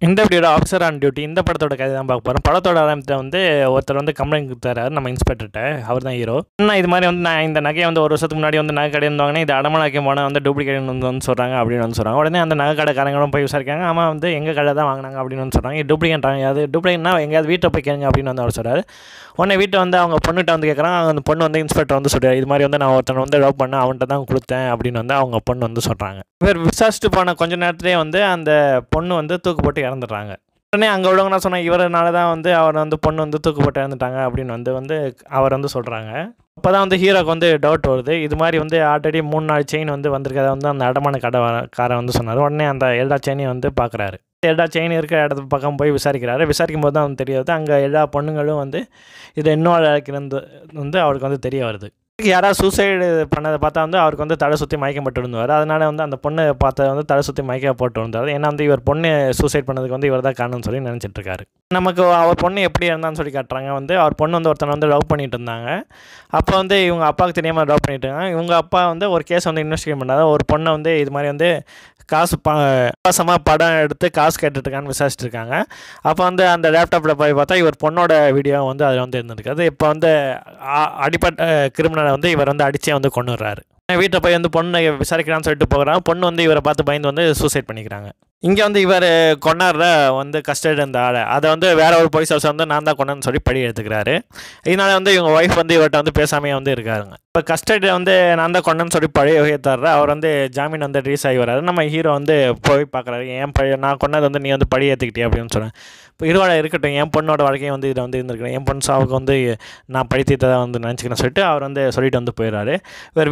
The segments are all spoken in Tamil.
இந்த வீடியோட ஆஃபீஸர் ஆன் டியூட்டி இந்த படத்தோட கதை தான் பார்க்க போகிறோம். படத்தோட ஆரம்பத்தில் வந்து ஒருத்தர் வந்து கம்ப்ளைண்ட் கொடுத்தாரு நம்ம இன்ஸ்பெக்டர்கிட்ட. அவர் தான் ஹீரோ. நான் இது மாதிரி வந்து நான் இந்த நகையை வந்து ஒரு வருஷத்துக்கு முன்னாடி வந்து நகை கடை இருந்தாங்கன்னா இது அடமானக்கு போனால் வந்து டூப்ளிகேட் வந்து சொல்கிறாங்க அப்படின்னு வந்து சொல்கிறாங்க. உடனே அந்த நகை கடைக்காரங்களும் போய் விசாரிக்காங்க. ஆமாம் வந்து எங்கள் கடை தான் வாங்கினாங்க அப்படின்னு வந்து சொல்கிறாங்க. டூப்ளிகேட்றாங்க. அது டூப்ளிகேட்னா எங்கேயாவது வீட்டை போய் கேளுங்க அப்படின்னு வந்து அவர் சொல்கிறார். உடனே வீட்டை வந்து அவங்க பொண்ணுகிட்ட வந்து கேட்குறாங்க. அந்த பொண்ணு வந்து இன்ஸ்பெக்டர் வந்து சொல்கிறார், இது மாதிரி வந்து நான் ஒருத்தனை வந்து லவ் பண்ணேன், அவன்கிட்ட தான் கொடுத்தேன் அப்படின்னு வந்து அவங்க பொண்ணு வந்து சொல்கிறாங்க. இவர் விசாரிச்சுட்டு போன கொஞ்ச நேரத்துலேயே வந்து அந்த பொண்ணு வந்து தூக்கு போட்டு இறந்துடுறாங்க. உடனே அங்கே உள்ளவங்க நான் சொன்னேன், இவரனால தான் வந்து அவர் வந்து பொண்ணு வந்து தூக்கு போட்டு இறந்துட்டாங்க அப்படின்னு வந்து அவர் வந்து சொல்கிறாங்க. அப்போ தான் வந்து ஹீரோக்கு வந்து டவுட் வருது. இது மாதிரி வந்து ஆல்ரெடி 3-4 செயின் வந்து வந்திருக்கதை வந்து அந்த அடமான கடைக்காரன் வந்து சொன்னார். உடனே அந்த எல்லா செயினையும் வந்து பார்க்குறாரு. எல்லா செயின் இருக்கிற இடத்து பக்கம் போய் விசாரிக்கிறாரு. விசாரிக்கும் போது தான் வந்து தெரியாது அங்கே எல்லா பொண்ணுங்களும் வந்து இதை இன்னும் அழைக்கிறது வந்து அவருக்கு வந்து தெரிய வருது. யாராவது சூசைடு பண்ணதை பார்த்தா வந்து அவருக்கு வந்து தலை சுற்றி மயக்கப்பட்டு விழுந்தார். அதனால் வந்து அந்த பொண்ணை பார்த்த வந்து தலை சுற்றி மயக்கப்பட்டு விழுந்தார். ஏன்னா வந்து இவர் பொண்ணு சூசைட் பண்ணதுக்கு வந்து இவர் தான் காரணம்னு சொல்லி நினச்சிட்டு இருக்காரு. நமக்கு அவர் பொண்ணு எப்படி இருந்தான்னு சொல்லி காட்டுறாங்க. வந்து அவர் பொண்ணு வந்து ஒருத்தனை வந்து லவ் பண்ணிட்டு இருந்தாங்க. அப்போ வந்து இவங்க அப்பாவுக்கு தெரியாமல் லவ் பண்ணிட்டு இருக்காங்க. இவங்க அப்பா வந்து ஒரு கேஸ் வந்து இன்வெஸ்டிகேட் பண்ணாத ஒரு பொண்ணை வந்து இது மாதிரி வந்து காசு இலவசமாக படம் எடுத்து காசு கேட்டுட்ருக்கான்னு விசாரிச்சுட்டு இருக்காங்க. அப்போ வந்து அந்த லேப்டாப்பில் போய் பார்த்தா இவர் பொண்ணோட வீடியோ வந்து அதில் வந்து இருந்திருக்காது. இப்போ வந்து அடிப்பட்ட கிரிமினலை வந்து இவர் வந்து அடித்தே வந்து கொண்டுடுறாரு. வீட்டை போய் வந்து பொண்ணை விசாரிக்கிறான்னு சொல்லிட்டு போகிறாங்க. பொண்ணு வந்து இவரை பார்த்து பயந்து வந்து சூசைட் பண்ணிக்கிறாங்க. இங்கே வந்து இவர் கொண்டாடுற வந்து கஸ்டடி இருந்த ஆளை அதை வந்து வேற ஒரு போலீஸ் ஆஃபீஸர் வந்து நான் தான் கொண்டான்னு சொல்லி பழி எடுத்துக்கிறாரு. இதனால வந்து இவங்க ஒய்ஃப் வந்து இவர்கிட்ட வந்து பேசாமையே வந்து இருக்காருங்க. இப்போ கஸ்டடியில் வந்து நான் தான் கொண்டான்னு சொல்லி பழி தர்ற அவர் வந்து ஜாமீன் வந்து ரிலீஸ் ஆகி வர்றாரு. நம்ம ஹீரோ வந்து போய் பார்க்குறாரு. ஏன் நான் கொண்டது வந்து நீ வந்து பழி ஏற்றுக்கிட்டே அப்படின்னு சொன்னேன். இப்போ இருவாட இருக்கட்டும், என் பொண்ணோட வாழ்க்கையும் வந்து இதில் வந்து இருந்திருக்கிறேன், என் பொண்ணு சாவுக்கு வந்து நான் பழி தீர்த்ததாக வந்து நினச்சிக்கிறேன் சொல்லிட்டு அவர் வந்து சொல்லிட்டு வந்து போயிடுறாரு. இவர்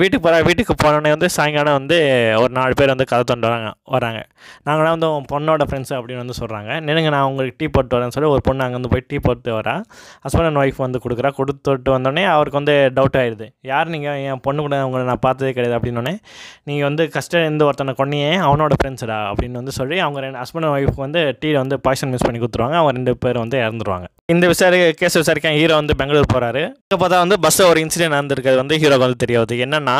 வீட்டுக்கு போனோடனே வந்து சாயங்காலம் வந்து ஒரு 4 பேர் வந்து கதை தொண்டு வராங்க. நாங்களாம் வந்து உன் பொண்ணோட ஃப்ரெண்ட்ஸு அப்படின்னு வந்து சொல்கிறாங்க. நினைங்க நான் உங்களுக்கு டீ போட்டு வரேன்னு சொல்லி ஒரு பொண்ணு அங்கே வந்து போய் டீ போட்டு வரா. ஹஸ்பண்ட் அண்ட் ஒய்ஃப் வந்து கொடுத்துட்டு வந்தோடனே அவருக்கு வந்து டவுட் ஆகிடுது. யார் நீங்கள், என் பொண்ணு கூட உங்களை நான் பார்த்ததே கிடையாது அப்படின்னோடனே நீங்கள் வந்து கஷ்டம் இருந்து ஒருத்தனை கொன்னியே அவனோட ஃப்ரெண்ட்ஸுடா அப்படின்னு வந்து சொல்லி அவங்க ஹஸ்பண்ட் அண்ட் ஒய்ஃப் வந்து டீயில் வந்து பாய்சன் மிஸ் பண்ணி கொடுத்துருவாங்க. அவங்க 2 பேர் வந்து இறந்துருவாங்க. இந்த கேஸ் விசாரிக்க ஹீரோ வந்து பெங்களூர் போகிறாரு. இப்போ பார்த்தா வந்து பஸ்ஸில் ஒரு இன்சிடென்ட் நடந்திருக்கிறது வந்து ஹீரோக்கு வந்து தெரிய வருது. என்னன்னா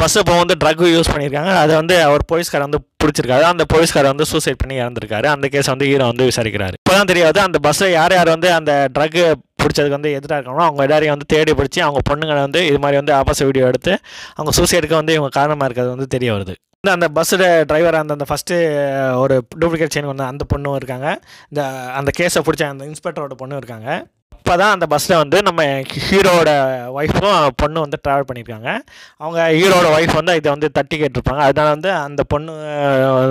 பஸ்ஸை இப்போ வந்து ட்ரக் யூஸ் பண்ணியிருக்காங்க. அதை வந்து அவர் போலீஸ்காரர் வந்து பிடிச்சிருக்காரு. அந்த போலீஸ்காரர் வந்து சூசைட் பண்ணி இறந்துருக்காரு. அந்த கேஸ் வந்து ஹீரோ வந்து விசாரிக்கிறாரு. இப்போ தான் தெரியாது அந்த பஸ்ஸை யார் வந்து அந்த ட்ரக் பிடிச்சதுக்கு வந்து எதிராக இருக்காங்களோ அவங்க எல்லாரையும் வந்து தேடி பிடிச்சி அவங்க பொண்ணுங்களை வந்து இது மாதிரி வந்து ஆபாச வீடியோ எடுத்து அவங்க சூசைடுக்கு வந்து இவங்க காரணமாக இருக்கிறது வந்து தெரிய வருது. அந்த பஸ்ஸில் டிரைவராக அந்த ஃபஸ்ட்டு ஒரு டூப்ளிகேட் செயின் வந்து அந்த பொண்ணும் இருக்காங்க. அந்த கேஸை பிடிச்ச அந்த இன்ஸ்பெக்டரோட பொண்ணும் இருக்காங்க. இப்போ தான் அந்த பஸ்ஸில் வந்து நம்ம ஹீரோட ஒய்ஃபும் பொண்ணு வந்து ட்ராவல் பண்ணியிருக்காங்க. அவங்க ஹீரோட ஒய்ஃப் வந்து இதை வந்து தட்டி கேட்டிருப்பாங்க. அதனால் வந்து அந்த பொண்ணு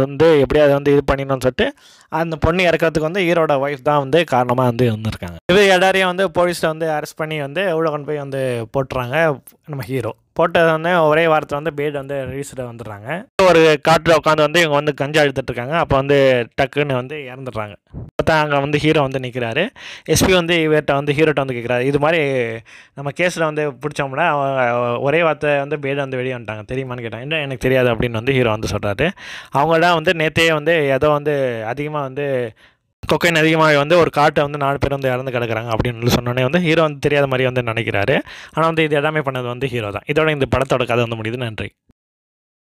வந்து எப்படியாவது வந்து இது பண்ணிடணும்னு சொல்லிட்டு அந்த பொண்ணு இறக்கிறதுக்கு வந்து ஹீரோட ஒய்ஃப் தான் வந்து காரணமாக வந்து இருந்திருக்காங்க. இது எல்லாரையும் வந்து போலீஸில் வந்து அரெஸ்ட் பண்ணி வந்து உள்ள கொண்டு போய் வந்து போட்டுறாங்க. நம்ம ஹீரோ போட்டது வந்து ஒரே வாரத்தில் வந்து பேட் வந்து ரிலீஸில் வந்துடுறாங்க. ஒரு காட்டில் உட்காந்து வந்து இவங்க வந்து கஞ்சா எடுத்துகிட்ருக்காங்க. அப்போ வந்து டக்குன்னு வந்து இறந்துடுறாங்க. பார்த்தா அங்கே வந்து ஹீரோ வந்து நிற்கிறாரு. எஸ்பி வந்து இவர்கிட்ட வந்து ஹீரோட்ட வந்து கேட்குறாரு, இது மாதிரி நம்ம கேஸில் வந்து பிடிச்சோம்ல ஒரே வார்த்தை வந்து பேட் வந்து வெளியே வந்துட்டாங்க தெரியுமான்னு கேட்டாங்க. இல்லை எனக்கு தெரியாது அப்படின்னு வந்து ஹீரோ வந்து சொல்கிறாரு. அவங்களாம் வந்து நேற்றே வந்து ஏதோ வந்து அதிகமாக வந்து கொக்கைன் அதிகமாக வந்து ஒரு காட்டை வந்து 4 பேர் வந்து இறந்து கிடக்குறாங்க அப்படின்னு சொன்னோன்னே வந்து ஹீரோ வந்து தெரியாத மாதிரி வந்து நினைக்கிறாரு. ஆனால் வந்து இது எல்லாமே பண்ணது வந்து ஹீரோ தான். இதோட இந்த படத்தோட கதை வந்து முடியுது. நன்றி.